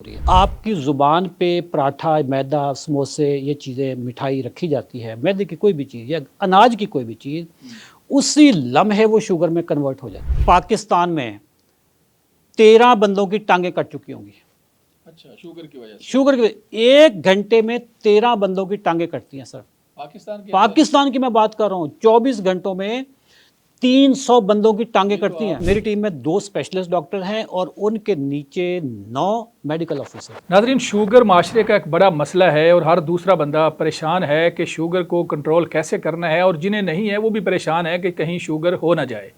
आपकी ज़ुबान पे पराठा, मैदा, समोसे ये चीज़ें मिठाई रखी जाती है, मैदे की कोई भी चीज़ या अनाज की कोई भी चीज़, उसी लम्हे वो शुगर में कन्वर्ट हो जाती है। पाकिस्तान में 13 बंदों की टांगें कट चुकी होंगी। अच्छा, शुगर की वजह से। शुगर की वजह 1 घंटे में 13 बंदों की टांगें कटती हैं सर। पाकिस्तान की मैं बात कर रहा हूँ, 24 घंटों में 300 बंदों की टांगें कटती हैं। मेरी टीम में 2 स्पेशलिस्ट डॉक्टर हैं और उनके नीचे 9 मेडिकल ऑफिसर। नाज़रीन, शुगर माशरे का एक बड़ा मसला है और हर दूसरा बंदा परेशान है कि शुगर को कंट्रोल कैसे करना है, और जिन्हें नहीं है वो भी परेशान है कि कहीं शुगर हो ना जाए।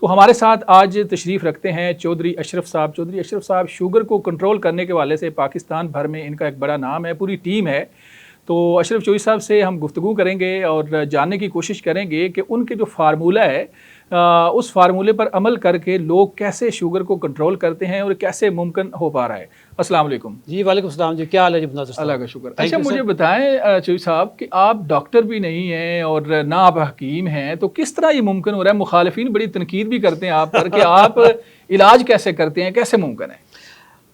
तो हमारे साथ आज तशरीफ़ रखते हैं चौधरी अशरफ साहब। चौधरी अशरफ साहब शुगर को कंट्रोल करने के वाले से पाकिस्तान भर में इनका एक बड़ा नाम है, पूरी टीम है। तो अशरफ चौधरी साहब से हम गुफ्तगू करेंगे और जानने की कोशिश करेंगे कि उनके जो फार्मूला है उस फार्मूले पर अमल करके लोग कैसे शुगर को कंट्रोल करते हैं और कैसे मुमकिन हो पा रहा है। अस्सलाम वालेकुम। जी वालेकुम सलाम जी, क्या हाल है जी? अल्लाह का शुक्र। अच्छा, मुझे बताएं चौधरी साहब कि आप डॉक्टर भी नहीं हैं और ना आप हकीम हैं, तो किस तरह ये मुमकिन हो रहा है? मुखालिफिन बड़ी तनकीद भी करते हैं आप पर कि आप इलाज कैसे करते हैं, कैसे मुमकिन है?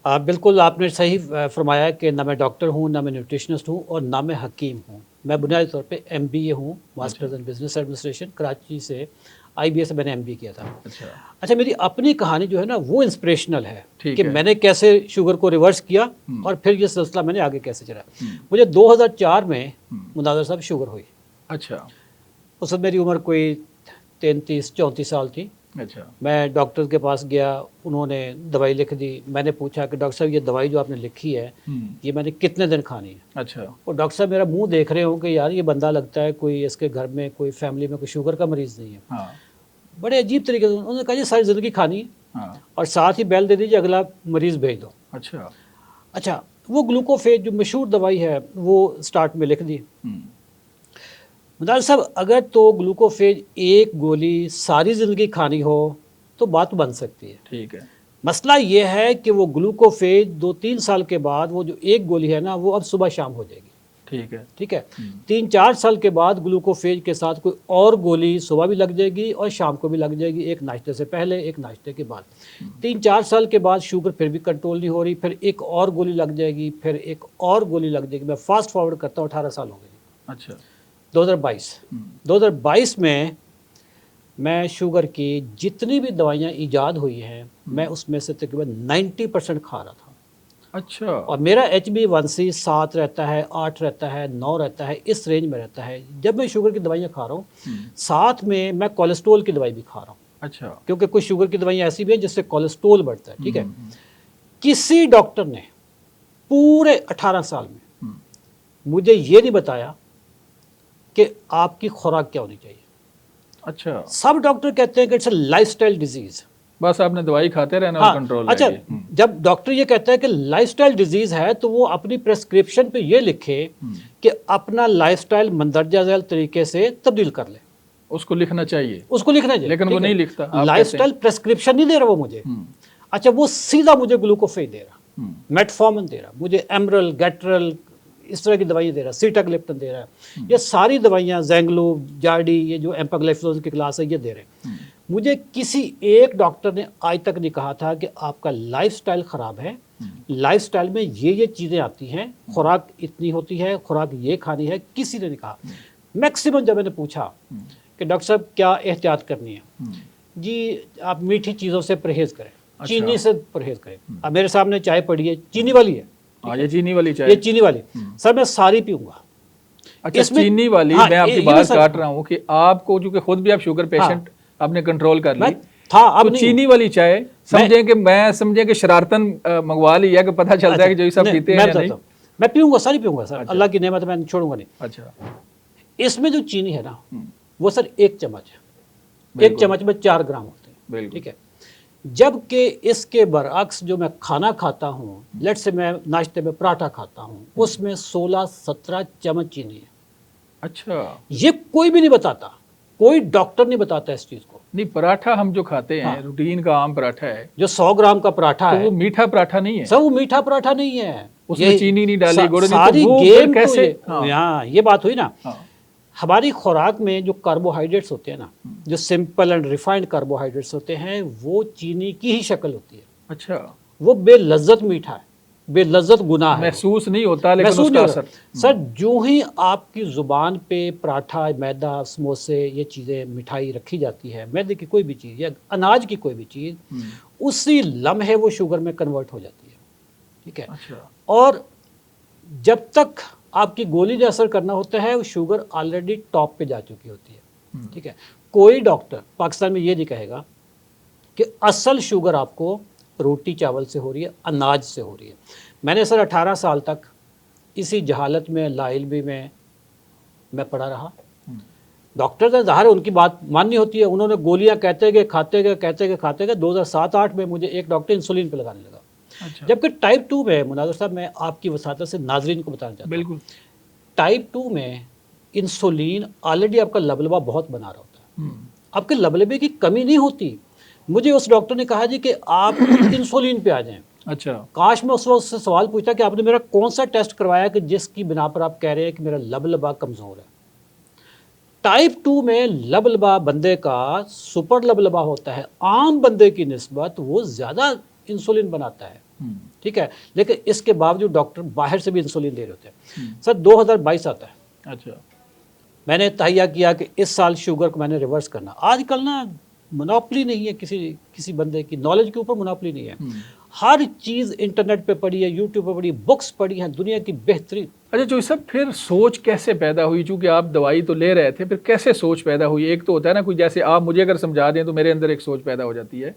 बिल्कुल आपने सही फरमाया कि ना मैं डॉक्टर हूँ, ना मैं न्यूट्रिशनिस्ट हूँ और ना मैं हकीम हूँ। मैं बुनियादी तौर पे MBA हूँ, masters in business administration. Karachi से IBA से मैंने MBA किया था। अच्छा, मेरी अपनी कहानी जो है ना वो इंस्पिरेशनल है कि मैंने कैसे शुगर को रिवर्स किया और फिर ये सिलसिला मैंने आगे कैसे चला। मुझे 2004 में मुनाज़र साहब शुगर हुई। अच्छा। उस वक्त मेरी उम्र कोई 33-34 साल थी। अच्छा। मैं डॉक्टर के पास गया, उन्होंने दवाई लिख दी। मैंने पूछा कि डॉक्टर साहब ये दवाई जो आपने लिखी है ये मैंने कितने दिन खानी है? अच्छा। और डॉक्टर साहब मेरा मुंह देख रहे हो कि यार ये बंदा लगता है कोई इसके घर में कोई फैमिली में कोई शुगर का मरीज़ नहीं है। हाँ। बड़े अजीब तरीके से उन्होंने कहा जी सारी ज़िंदगी खानी है। हाँ। और साथ ही बैल दे दीजिए अगला मरीज़ भेज दो। अच्छा, वो ग्लूकोफेज जो मशहूर दवाई है वो स्टार्ट में लिख दी। मुदार साहब, अगर तो ग्लूकोफेज एक गोली सारी ज़िंदगी खानी हो तो बात बन सकती है। ठीक है। मसला ये है कि वो ग्लूकोफेज 2-3 साल के बाद वो जो एक गोली है ना वो अब सुबह शाम हो जाएगी। ठीक है। 3-4 साल के बाद ग्लूकोफेज के साथ कोई और गोली सुबह भी लग जाएगी और शाम को भी लग जाएगी, एक नाश्ते से पहले एक नाश्ते के बाद। 3-4 साल के बाद शुगर फिर भी कंट्रोल नहीं हो रही, फिर एक और गोली लग जाएगी, फिर एक और गोली लग जाएगी। मैं फास्ट फॉरवर्ड करता हूँ, 18 साल हो गए। अच्छा। 2022 में मैं शुगर की जितनी भी दवाइयाँ ईजाद हुई हैं मैं उसमें से तकरीबन 90% खा रहा था। अच्छा। और मेरा HbA1c 7 रहता है, 8 रहता है, 9 रहता है, इस रेंज में रहता है जब मैं शुगर की दवाइयाँ खा रहा हूँ। साथ में मैं कोलेस्ट्रोल की दवाई भी खा रहा हूँ। अच्छा। क्योंकि कुछ शुगर की दवाइयाँ ऐसी भी हैं जिससे कोलेस्ट्रोल बढ़ता है। ठीक है। किसी डॉक्टर ने पूरे 18 साल में मुझे ये नहीं बताया कि आपकी खुराक क्या होनी चाहिए। अच्छा। सब डॉक्टर कहते हैं कि इट्स अ लाइफस्टाइल डिजीज, बस आपने दवाई खाते रहना और कंट्रोल। अच्छा, जब डॉक्टर ये कहता है कि लाइफस्टाइल डिजीज है तो वो अपनी प्रेस्क्रिप्शन पे ये लिखे कि अपना लाइफस्टाइल मंदरजा झैल तरीके से तब्दील कर ले। उसको लिखना चाहिए, लेकिन वो नहीं लिखता। लाइफस्टाइल प्रेस्क्रिप्शन नहीं दे रहा वो मुझे। अच्छा, वो सीधा मुझे ग्लूकोफेज दे रहा, मेटफॉर्मिन दे रहा, मुझे एमरल, गैट्रल, इस तरह की दवाइयाँ दे रहा है, सीटाग्लिप्टन दे रहा है। ये सारी दवाइयाँ, ज़ैंगलो, जार्डी, ये जो एम्पाग्लाइफलोज़ की क्लास है ये दे रहे हैं। मुझे किसी एक डॉक्टर ने आज तक नहीं कहा था कि आपका लाइफस्टाइल ख़राब है, लाइफस्टाइल में ये चीज़ें आती हैं, खुराक इतनी होती है, खुराक ये खानी है, किसी ने नहीं कहा। मैक्सिमम जब मैंने पूछा कि डॉक्टर साहब क्या एहतियात करनी है, जी आप मीठी चीज़ों से परहेज़ करें। अच्छा। चीनी से परहेज़ करें। अब मेरे सामने चाय पड़ी है, चीनी वाली है। ये चीनी वाली चाय, ये चीनी वाली सर मैं सारी पीऊंगा। अच्छा, चीनी वाली। मैं आपकी बात काट रहा हूँ कि आपको चूंकि खुद भी आप शुगर पेशेंट आपने कंट्रोल कर ली था, अब तो चीनी वाली चाय समझे कि शरारतन मंगवा ली है कि पता चलता है कि जो सब पीते हैं नहीं। मैं पीऊंगा, सारी पीऊंगा सर। अल्लाह की नेमत मैं छोड़ूंगा नहीं। अच्छा। इसमें जो चीनी है ना वो सर 1 चम्मच है, 1 चम्मच में 4 ग्राम होते हैं। ठीक है। जबकि इसके बरअक्स जो मैं खाना खाता हूँ, लेट से मैं नाश्ते में पराठा खाता हूँ, उसमें 16-17 चम्मच चीनी है। अच्छा। ये कोई भी नहीं बताता, कोई डॉक्टर नहीं बताता इस चीज़ को। नहीं, पराठा हम जो खाते हैं रूटीन का आम पराठा है जो 100 ग्राम का पराठा है, वो मीठा पराठा नहीं है सर, वो मीठा पराठा नहीं है, उसमें चीनी नहीं डाली, गुड़ नहीं, सारी गेम कैसे? हाँ, ये बात हुई ना। हमारी खुराक में जो कार्बोहाइड्रेट्स होते हैं ना, जो सिंपल एंड रिफाइंड कार्बोहाइड्रेट्स होते हैं, वो चीनी की ही शक्ल होती है। अच्छा। वो बेलज्जत मीठा है। बेलज्जत गुनाह है, महसूस नहीं होता लेकिन महसूस उसका नहीं असर। होता। सर जो ही आपकी ज़ुबान पे पराठा, मैदा, समोसे, ये चीज़ें, मिठाई रखी जाती है, मैदे की कोई भी चीज़ या अनाज की कोई भी चीज़, उसी लम्हे वो शुगर में कन्वर्ट हो जाती है, ठीक है। अच्छा। और जब तक आपकी गोली ने असर करना होता है, वो शुगर ऑलरेडी टॉप पे जा चुकी होती है, ठीक है। कोई डॉक्टर पाकिस्तान में ये नहीं कहेगा कि असल शुगर आपको रोटी चावल से हो रही है, अनाज से हो रही है। मैंने सर 18 साल तक इसी जहालत में, लाइल्मी में मैं पड़ा रहा। डॉक्टर का ज़ाहिर है उनकी बात माननी होती है, उन्होंने गोलियां कहते गए, खाते गए, कहते गए, खाते गए। 2007-8 में मुझे एक डॉक्टर इंसुलिन पे लगाने लगा। अच्छा। जबकि टाइप 2 में, मुनाज़िर साहब, मैं आपकी वसातत से नाजरीन को बताना चाहता हूँ, बिल्कुल। टाइप 2 में इंसुलिन ऑलरेडी आपका लबलबा बहुत बना रहा होता है, आपके लबलबे की कमी नहीं होती। मुझे उस डॉक्टर ने कहा जी कि आप इंसुलिन पे आ जाएं। अच्छा। काश मैं उस वक्त उससे सवाल पूछता कि आपने मेरा कौन सा टेस्ट करवाया कि जिसकी बिना पर आप कह रहे हैं कि मेरा लबलबा कमज़ोर है। टाइप 2 में लबलबा बंदे का सुपर लबलबा होता है, आम बंदे की निस्बत वो ज़्यादा इंसुलिन बनाता है, ठीक है। लेकिन इसके बावजूद डॉक्टर बाहर से भी इंसुलिन दे रहे होते हैं। सर 2022 आता है। अच्छा। मैंने मैंने तहिया किया कि इस साल शुगर को मैंने रिवर्स करना। आजकल ना मोनोपली नहीं है किसी बंदे की, नॉलेज के ऊपर मोनोपली नहीं है। हर चीज़ इंटरनेट पे पड़ी है, यूट्यूब पे पड़ी, बुक्स पड़ी हैं, दुनिया की बेहतरीन। अच्छा चौधरी साहब, फिर सोच कैसे पैदा हुई? चूंकि आप दवाई तो ले रहे थे, फिर कैसे सोच पैदा हुई? एक तो होता है ना, कोई जैसे आप मुझे अगर समझा दें तो मेरे अंदर एक सोच पैदा हो जाती है,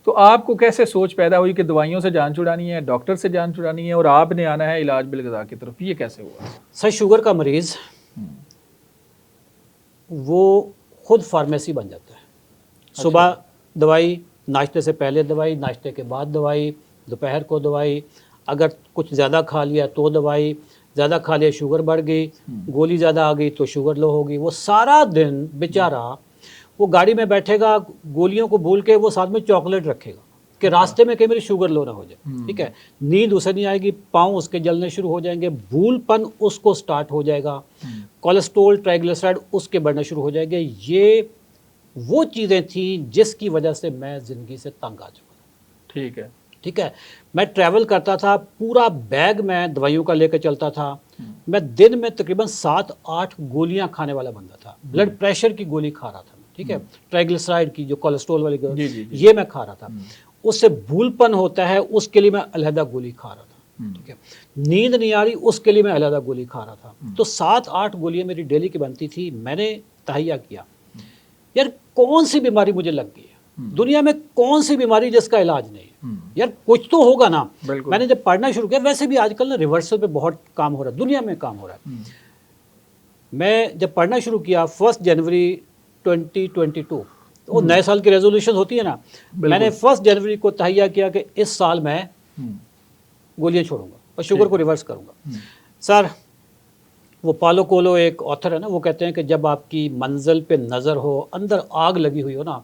तो आपको कैसे सोच पैदा हुई कि दवाइयों से जान छुड़ानी है, डॉक्टर से जान छुड़ानी है और आपने आना है इलाज बिलगज़ा की तरफ? ये कैसे हुआ? सर शुगर का मरीज़ वो खुद फार्मेसी बन जाता है। सुबह दवाई, नाश्ते से पहले दवाई, नाश्ते के बाद दवाई, दोपहर को दवाई, अगर कुछ ज़्यादा खा लिया तो दवाई, ज़्यादा खा लिया शुगर बढ़ गई, गोली ज़्यादा आ गई तो शुगर लो होगी। वो सारा दिन बेचारा वो गाड़ी में बैठेगा, गोलियों को भूल के वो साथ में चॉकलेट रखेगा कि रास्ते में कहीं मेरी शुगर लो ना हो जाए, ठीक है। नींद उसे नहीं आएगी, पाँव उसके जलने शुरू हो जाएंगे, भूलपन उसको स्टार्ट हो जाएगा, कोलेस्ट्रोल, ट्राइग्लिसराइड उसके बढ़ना शुरू हो जाएंगे। ये वो चीज़ें थी जिसकी वजह से मैं ज़िंदगी से तंग आ चुका था। ठीक है। ठीक है। मैं ट्रैवल करता था, पूरा बैग मैं दवाइयों का लेकर चलता था। मैं दिन में तकरीबन 7-8 गोलियां खाने वाला बंदा था। ब्लड प्रेशर की गोली खा रहा था, ठीक है, ट्राइग्लिसराइड की, जो कोलेस्ट्रॉल वाली गोली, ये मैं खा रहा था। उससे भूलपन होता है, उसके लिए मैं अलहदा गोली खा रहा था, ठीक है। नींद नहीं आ रही, उसके लिए मैं अलहदा गोली खा रहा था। तो 7-8 गोलियां मेरी डेली की बनती थी। मैंने तहैया किया, यार कौन सी बीमारी मुझे लग गई है, दुनिया में कौन सी बीमारी जिसका इलाज नहीं है, यार कुछ तो होगा ना। मैंने जब पढ़ना शुरू किया, वैसे भी आजकल ना रिवर्सल पे बहुत काम हो रहा है, दुनिया में काम हो रहा है। मैं जब पढ़ना शुरू किया 1 जनवरी 2022, वो नए साल की रेजोल्यूशन होती है ना, मैंने 1 जनवरी को तहैया किया कि इस साल मैं गोलियां छोड़ूंगा और शुगर को रिवर्स करूंगा। सर वो पालो कोलो एक ऑथर है ना, वो कहते हैं कि जब आपकी मंजिल पे नज़र हो, अंदर आग लगी हुई हो ना,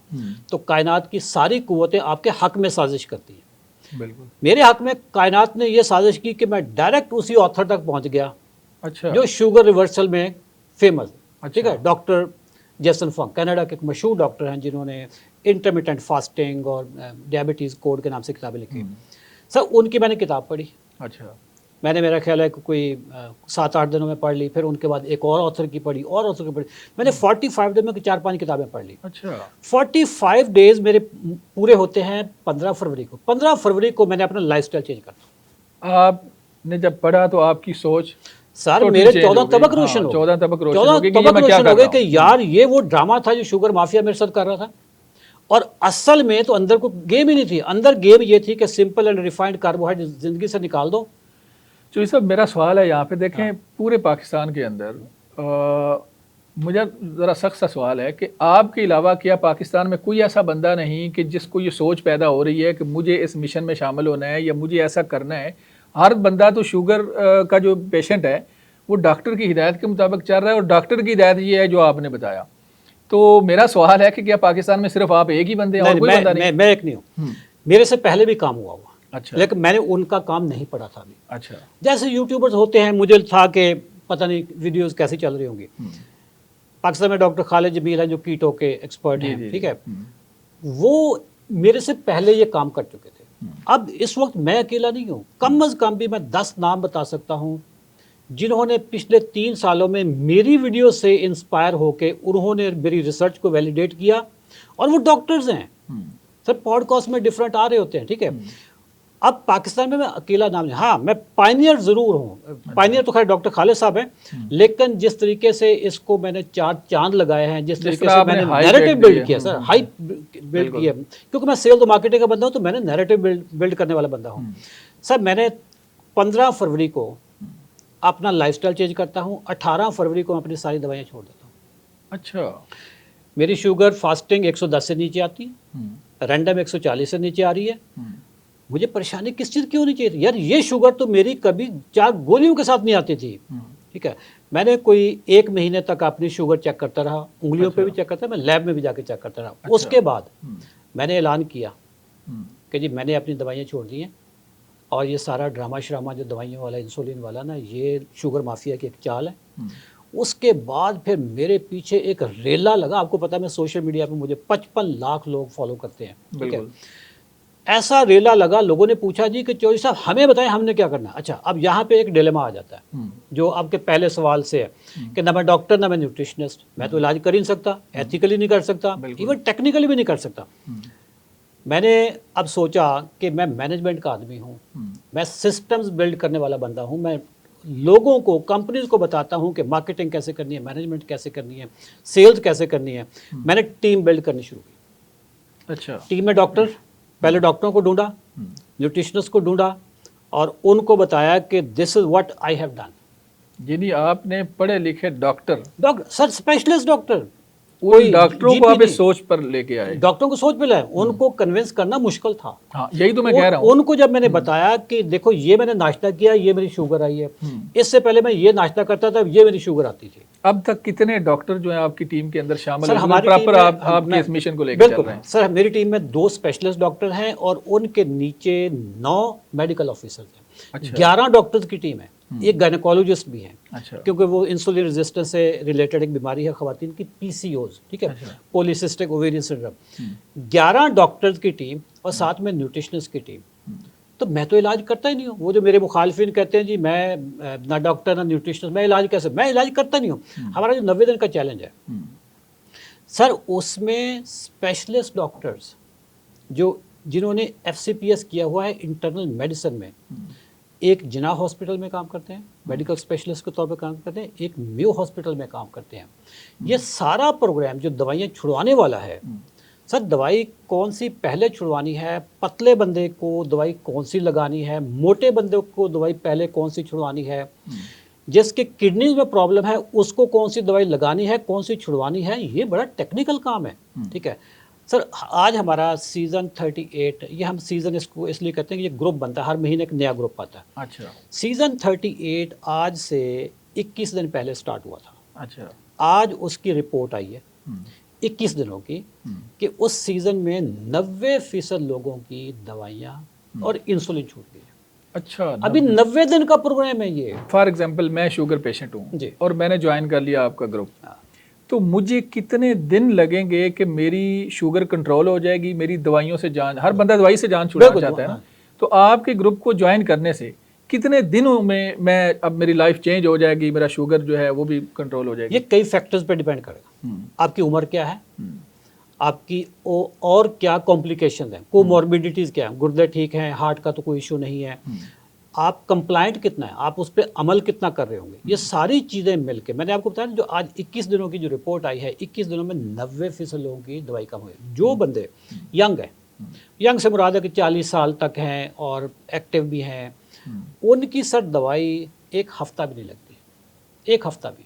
तो कायनात की सारी कुव्वतें आपके हक में साजिश करती हैं। बिल्कुल। मेरे हक में कायनात ने ये साजिश की कि मैं डायरेक्ट उसी ऑथर तक पहुंच गया। अच्छा। जो शुगर रिवर्सल में फेमस है, अच्छा। ठीक है, डॉक्टर जेसन फंक, कनाडा के एक मशहूर डॉक्टर हैं जिन्होंने इंटरमिटेंट फास्टिंग और डायबिटीज़ कोड के नाम से किताबें लिखी। सर उनकी मैंने किताब पढ़ी। अच्छा। मैंने, मेरा ख्याल है कि कोई 7-8 दिनों में पढ़ ली। फिर उनके बाद एक और ऑथर की पढ़ी, और ऑथर की पढ़ी। मैंने 45 दिन में 4-5 किताबें पढ़ ली। अच्छा। 45 डेज मेरे पूरे होते हैं 15 फरवरी को। 15 फरवरी को मैंने अपना लाइफस्टाइल चेंज करता। आपने जब पढ़ा तो आपकी सोच सर मेरे 14 तबक रोशन हो गए। 14 तबक रोशन हो गए कि यार ये वो ड्रामा था जो शुगर माफिया मेरे साथ कर रहा था, और असल में तो अंदर कोई गेम ही नहीं थी। अंदर गेम ये थी कि सिंपल एंड रिफाइंड कार्बोहाइड्रेट जिंदगी से निकाल दो। तो ये सब मेरा सवाल है यहाँ पे, देखें पूरे पाकिस्तान के अंदर मुझे ज़रा सख्त सा सवाल है कि आपके अलावा क्या पाकिस्तान में कोई ऐसा बंदा नहीं कि जिसको ये सोच पैदा हो रही है कि मुझे इस मिशन में शामिल होना है या मुझे ऐसा करना है? हर बंदा तो शुगर का जो पेशेंट है वो डॉक्टर की हिदायत के मुताबिक चल रहा है, और डॉक्टर की हिदायत ये है जो आपने बताया। तो मेरा सवाल है कि क्या पाकिस्तान में सिर्फ आप एक ही बंदे हैं और कोई बंदा नहीं? मैं एक नहीं हूँ, मेरे से पहले भी काम हुआ। अच्छा। लेकिन मैंने उनका काम नहीं पढ़ा था अभी। अच्छा। जैसे यूट्यूबर्स होते हैं, मुझे था कि पता नहीं वीडियोस कैसी चल रही होंगी। पाकिस्तान में डॉक्टर खालिद जमील हैं जो कीटो के एक्सपर्ट हैं, ठीक है, वो मेरे से पहले ये काम कर चुके थे। अब इस वक्त मैं अकेला नहीं हूँ, कम अज़ कम भी मैं 10 नाम बता सकता हूँ जिन्होंने पिछले 3 सालों में मेरी वीडियो से इंस्पायर होके उन्होंने मेरी रिसर्च को वैलिडेट किया, और वो डॉक्टर्स हैं। सर पॉडकास्ट में डिफरेंट आ रहे होते हैं, ठीक है। अब पाकिस्तान में मैं अकेला नाम नहीं, हाँ मैं पायनियर ज़रूर हूँ। पायनियर तो खैर डॉक्टर खालिद साहब हैं, लेकिन जिस तरीके से इसको मैंने 4 चांद लगाए हैं, जिस तरीके से मैंने नैरेटिव बिल्ड किया सर, हाइप बिल्ड किया, क्योंकि मैं सेल्स और मार्केटिंग का बंदा हूँ, तो मैंने नैरेटिव बिल्ड करने वाला बंदा हूँ। सर मैंने 15 फरवरी को अपना लाइफस्टाइल चेंज करता हूँ, 18 फरवरी को मैं अपनी सारी दवाइयाँ छोड़ देता हूँ। अच्छा। मेरी शुगर फास्टिंग 110 से नीचे आती है, रैंडम 140 से नीचे आ रही है। मुझे परेशानी किस चीज़ की होनी चाहिए थी यार? ये शुगर तो मेरी कभी 4 गोलियों के साथ नहीं आती थी, ठीक है। मैंने कोई 1 महीने तक अपनी शुगर चेक करता रहा, उंगलियों पे भी चेक करता रहा, मैं लैब में भी जाके चेक करता रहा। उसके बाद मैंने ऐलान किया कि जी मैंने अपनी दवाइयाँ छोड़ दी हैं, और ये सारा ड्रामा श्रामा जो दवाइयों वाला, इंसुलिन वाला ना, ये शुगर माफिया की एक चाल है। उसके बाद फिर मेरे पीछे एक रेला लगा। आपको पता है मैं सोशल मीडिया पे मुझे 55 लाख लोग फॉलो करते हैं, ठीक है। ऐसा रेला लगा, लोगों ने पूछा जी कि चौधरी साहब हमें बताएं हमने क्या करना है। अच्छा, अब यहाँ पे एक डिलेमा आ जाता है जो आपके पहले सवाल से है कि ना मैं डॉक्टर ना मैं न्यूट्रिशनिस्ट, मैं तो इलाज कर ही नहीं सकता, एथिकली नहीं कर सकता, इवन टेक्निकली भी नहीं कर सकता। मैंने अब सोचा कि मैं मैनेजमेंट का आदमी हूँ, मैं सिस्टम्स बिल्ड करने वाला बंदा हूँ, मैं लोगों को, कंपनीज को बताता हूँ कि मार्केटिंग कैसे करनी है, मैनेजमेंट कैसे करनी है, सेल्स कैसे करनी है। मैंने टीम बिल्ड करनी शुरू की। अच्छा। टीम में डॉक्टर, पहले डॉक्टरों को ढूंढा, न्यूट्रिशनिस्ट को ढूंढा, और उनको बताया कि this is what I have done. यानी आपने पढ़े लिखे डॉक्टर सर स्पेशलिस्ट डॉक्टर, कोई डॉक्टरों को आप इस सोच पर लेके आए? डॉक्टरों को सोच पे लाए, उनको कन्विंस करना मुश्किल था। हाँ, यही तो मैं कह रहा हूँ। उनको जब मैंने बताया कि देखो ये मैंने नाश्ता किया, ये मेरी शुगर आई है, इससे पहले मैं ये नाश्ता करता था, ये मेरी शुगर आती थी। अब तक कितने डॉक्टर जो है आपकी टीम के अंदर शामिल हैं? हमारी प्रॉपर आपके इस मिशन को लेकर चल रहे हैं? सर मेरी टीम में 2 स्पेशलिस्ट डॉक्टर हैं और उनके नीचे 9 मेडिकल ऑफिसर हैं। अच्छा। 11 डॉक्टर्स की टीम है, एक गायनेकोलॉजिस्ट भी है। अच्छा। क्योंकि वो इंसुलिन रेजिस्टेंस से रिलेटेड एक बीमारी है खवातीन की, PCOS, ठीक है। अच्छा। Polycystic ovarian syndrome. 11 डॉक्टर्स की टीम और साथ में न्यूट्रिशनिस्ट की टीम। तो मैं तो इलाज करता ही नहीं हूँ। वो जो मेरे मुखालफिन कहते हैं जी मैं ना डॉक्टर ना न्यूट्रिशनिस्ट, मैं इलाज कैसे, मैं इलाज करता नहीं हूँ। हमारा जो 90 दिन का चैलेंज है सर, उसमें स्पेशलिस्ट डॉक्टर्स जिन्होंने FCPS किया हुआ है इंटरनल मेडिसिन में, एक जिना हॉस्पिटल में काम करते हैं, मेडिकल स्पेशलिस्ट के तौर पे काम करते हैं, एक मेयो हॉस्पिटल में काम करते हैं। ये सारा प्रोग्राम जो दवाइयाँ छुड़वाने वाला है सर, दवाई कौन सी पहले छुड़वानी है, पतले बंदे को दवाई कौन सी लगानी है, मोटे बंदे को दवाई पहले कौन सी छुड़वानी है, जिसके किडनीज में प्रॉब्लम है उसको कौन सी दवाई लगानी है, कौन सी छुड़वानी है, ये बड़ा टेक्निकल काम है, ठीक है। सर आज हमारा सीज़न 38, ये हम सीज़न इसको इसलिए कहते हैं कि ये ग्रुप बनता है, हर महीने एक नया ग्रुप आता है। अच्छा। सीज़न 38 आज से 21 दिन पहले स्टार्ट हुआ था। अच्छा। आज उसकी रिपोर्ट आई है 21 दिनों की कि उस सीज़न में 90% लोगों की दवाइयाँ और इंसुलिन छूट गई है। अच्छा। अभी 90 दिन का प्रोग्राम है ये। फॉर एग्जाम्पल मैं शुगर पेशेंट हूँ जी, और मैंने ज्वाइन कर लिया आपका ग्रुप, तो मुझे कितने दिन लगेंगे कि मेरी शुगर कंट्रोल हो जाएगी, मेरी दवाइयों से जान, हर बंदा दवाई से जान छुड़ाना चाहता है ना, तो आपके ग्रुप को ज्वाइन करने से कितने दिनों में मैं अब मेरी लाइफ चेंज हो जाएगी, मेरा शुगर जो है वो भी कंट्रोल हो जाएगी? ये कई फैक्टर्स पे डिपेंड करेगा। आपकी उम्र क्या है, आपकी और क्या कॉम्प्लिकेशन है, कोमॉर्बिडिटीज क्या है, गुर्दे ठीक हैं, हार्ट का तो कोई इशू नहीं है, आप कंप्लाइंट कितना है, आप उस पर अमल कितना कर रहे होंगे, ये सारी चीज़ें मिलके मैंने आपको बताया जो आज 21 दिनों की जो रिपोर्ट आई है, 21 दिनों में 90% लोगों की दवाई कम हुई। जो बंदे यंग है, यंग से मुराद है कि 40 साल तक हैं और एक्टिव भी हैं, उनकी सर दवाई 1 हफ्ता भी नहीं लगती, 1 हफ्ता भी।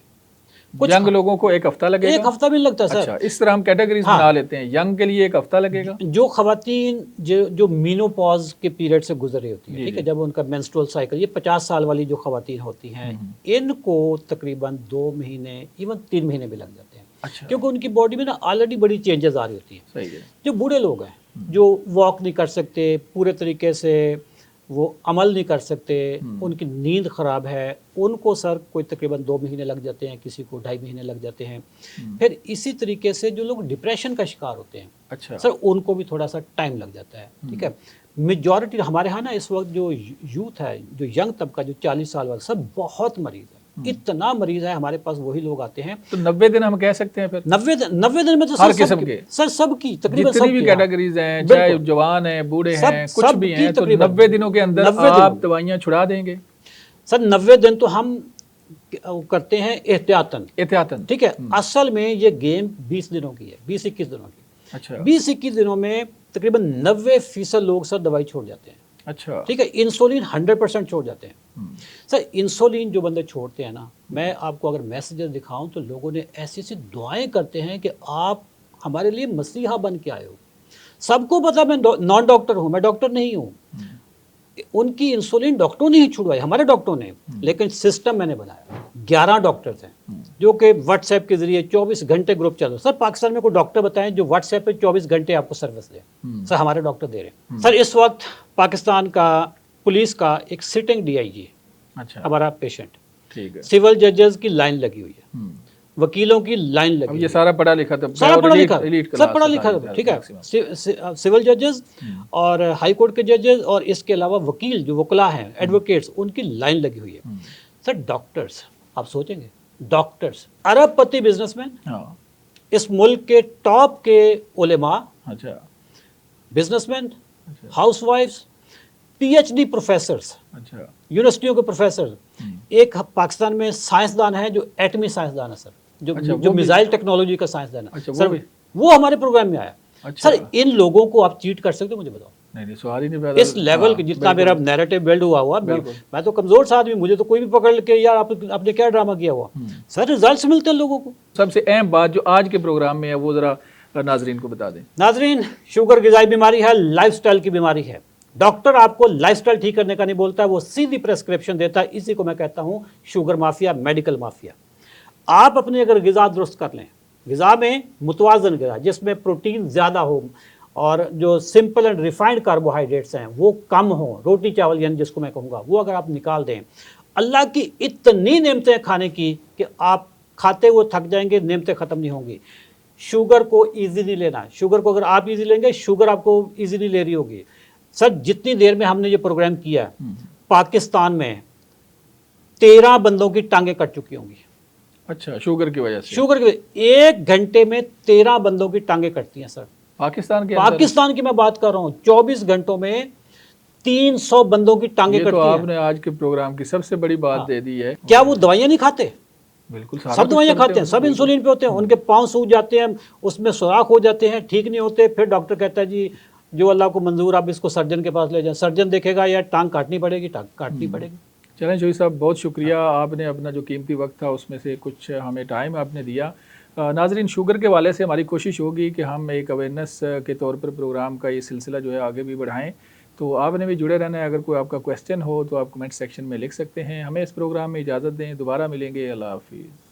कुछ यंग लोगों को 1 हफ्ता लगेगा? 1 हफ्ता भी नहीं लगता सर। अच्छा, इस तरह हम कैटेगरीज बना लेते हैं। यंग के लिए 1 हफ्ता लगेगा। जो खवातीन जो मीनोपॉज के पीरियड से गुजर रही होती है, ठीक है, जब उनका मेंस्ट्रुअल साइकिल, ये 50 साल वाली जो खवातीन होती हैं, इनको तकरीबन 2 महीने इवन 3 महीने भी लग जाते हैं। अच्छा। क्योंकि उनकी बॉडी में ना ऑलरेडी बड़ी चेंजेस आ रही होती हैं। सही है। जो बूढ़े लोग हैं, जो वॉक नहीं कर सकते पूरे तरीके से, वो अमल नहीं कर सकते, उनकी नींद ख़राब है, उनको सर कोई तकरीबन 2 महीने लग जाते हैं, किसी को 2.5 महीने लग जाते हैं। फिर इसी तरीके से जो लोग डिप्रेशन का शिकार होते हैं, अच्छा, सर उनको भी थोड़ा सा टाइम लग जाता है, ठीक है। मेजॉरिटी हमारे यहाँ ना इस वक्त जो यूथ है, जो यंग तबका, जो 40 साल वाला, सब बहुत मरीज है। इतना मरीज है हमारे पास, वही लोग आते हैं। तो 90 दिन हम कह सकते हैं फिर? 90 दिन में तो हर किस्म के सर, सबकी तकरीबन जितनी भी कैटेगरीज हैं, चाहे जवान हैं, बूढ़े हैं, कुछ भी हैं, तो 90 दिनों के अंदर आप दवाइयाँ छुड़ा देंगे? सर 90 दिन तो हम करते हैं एहतियातन, ठीक है। असल में ये गेम 20 दिनों की है, 20-21 दिनों की। अच्छा। 20-21 दिनों में तकरीबन 90% लोग सर दवाई छोड़ जाते हैं। अच्छा, ठीक है। इंसुलिन 100% छोड़ जाते हैं। सर इंसुलिन जो बंदे छोड़ते हैं ना, मैं आपको अगर मैसेजेस दिखाऊं तो लोगों ने ऐसी ऐसी दुआएं करते हैं कि आप हमारे लिए मसीहा बन के आए हो। सबको पता मैं नॉन डॉक्टर हूं, मैं डॉक्टर नहीं हूं। उनकी इंसुलिन डॉक्टरों ने ही छुड़वाई, हमारे डॉक्टरों ने, लेकिन सिस्टम मैंने बनाया। 11 डॉक्टर्स हैं जो कि व्हाट्सएप के जरिए 24 घंटे ग्रुप चल रहा है। सर पाकिस्तान में कोई डॉक्टर बताएं जो व्हाट्सएप पे 24 घंटे आपको सर्विस दे? सर हमारे डॉक्टर दे रहे हैं। सर इस वक्त पाकिस्तान का पुलिस का एक सिटिंग डीआईजी है, अच्छा, हमारा पेशेंट। ठीक है। सिविल जजेस की लाइन लगी हुई है, वकीलों की लाइन लगी हुई ये है। सारा पढ़ा लिखा था, सारा पढ़ा लिखा, elite सब class पढ़ा था लिखा सारी था, ठीक है। maximum। सिविल जजेस और हाई कोर्ट के जजेस और इसके अलावा वकील जो वकला हैं, एडवोकेट्स, उनकी लाइन लगी हुई है। सर डॉक्टर्स, आप सोचेंगे डॉक्टर्स, अरबपति बिजनेसमैन, हाँ, इस मुल्क के टॉप के उलेमा, अच्छा, बिजनेसमैन, हाउसवाइफ्स, पीएचडी प्रोफेसर्स, अच्छा, यूनिवर्सिटियों के प्रोफेसर। एक पाकिस्तान में साइंसदान है जो एटमी साइंसदान है सर, जो अच्छा, जो मिसाइल टेक्नोलॉजी का साइंसदान है। अच्छा, सर वो हमारे प्रोग्राम में आया। अच्छा। सर इन लोगों को आप चीट कर सकते हो? मुझे बताओ। नहीं सवाल ही नहीं पैदा। इस लेवल के जितना मेरा नैरेटिव बिल्ड हुआ मैं तो कमजोर सा आदमी, मुझे तो कोई भी पकड़ के यार आपने क्या ड्रामा किया हुआ। सर रिजल्ट्स मिलते हैं लोगों को। सबसे अहम बात जो आज के प्रोग्राम में है वो जरा नाजरीन को बता दें। नाजरीन, शुगर गिज़ाई बीमारी है, लाइफस्टाइल की बीमारी है। डॉक्टर आपको लाइफस्टाइल ठीक करने का नहीं बोलता है, वो सीधी प्रेस्क्रिप्शन देता है। इसी को मैं कहता हूँ शुगर माफिया, मेडिकल माफिया। आप अपनी अगर ग़िज़ा दुरुस्त कर लें, ग़िज़ा में मुतवाज़न ग़िज़ा जिसमें प्रोटीन ज़्यादा हो और जो सिंपल एंड रिफाइंड कार्बोहाइड्रेट्स हैं वो कम हो, रोटी चावल यानी जिसको मैं कहूँगा, वो अगर आप निकाल दें, अल्लाह की इतनी नेमतें खाने की कि आप खाते हुए थक जाएंगे, नेमतें ख़त्म नहीं होंगी। शुगर को ईजी नहीं लेना। शुगर को अगर आप ईजी लेंगे, शुगर आपको ईजी नहीं ले रही होगी। सर जितनी देर में हमने ये प्रोग्राम किया, पाकिस्तान में 13 बंदों की टांगें कट चुकी होंगी। अच्छा, शुगर की वजह से? शुगर की 1 घंटे में 13 बंदों की टांगें कटती हैं सर। पाकिस्तान की मैं बात कर रहा हूँ। 24 घंटों में 300 बंदों की टांगें कटती हैं। तो आपने आज के प्रोग्राम की सबसे बड़ी बात दे दी है। क्या वो दवाइयाँ नहीं खाते? बिल्कुल, सब दवाइयाँ खाते हैं, सब इंसुलिन पे होते हैं। उनके पाँव सूज जाते हैं, उसमें सुराख हो जाते हैं, ठीक नहीं होते। फिर डॉक्टर कहता है जी जो अल्लाह को मंजूर, आप इसको सर्जन के पास ले जाएं। सर्जन देखेगा यार टांग काटनी पड़ेगी, टांग काटनी पड़ेगी। चलें जोई साहब, बहुत शुक्रिया, आपने अपना जो कीमती वक्त था उसमें से कुछ हमें टाइम आपने दिया। नाजरीन, शुगर के वाले से हमारी कोशिश होगी कि हम एक अवेयरनेस के तौर पर प्रोग्राम का ये सिलसिला जो है आगे भी बढ़ाएं। तो आपने भी जुड़े रहना है। अगर कोई आपका क्वेश्चन हो तो आप कमेंट सेक्शन में लिख सकते हैं। हमें इस प्रोग्राम में इजाज़त दें, दोबारा मिलेंगे। अल्लाह हाफिज़।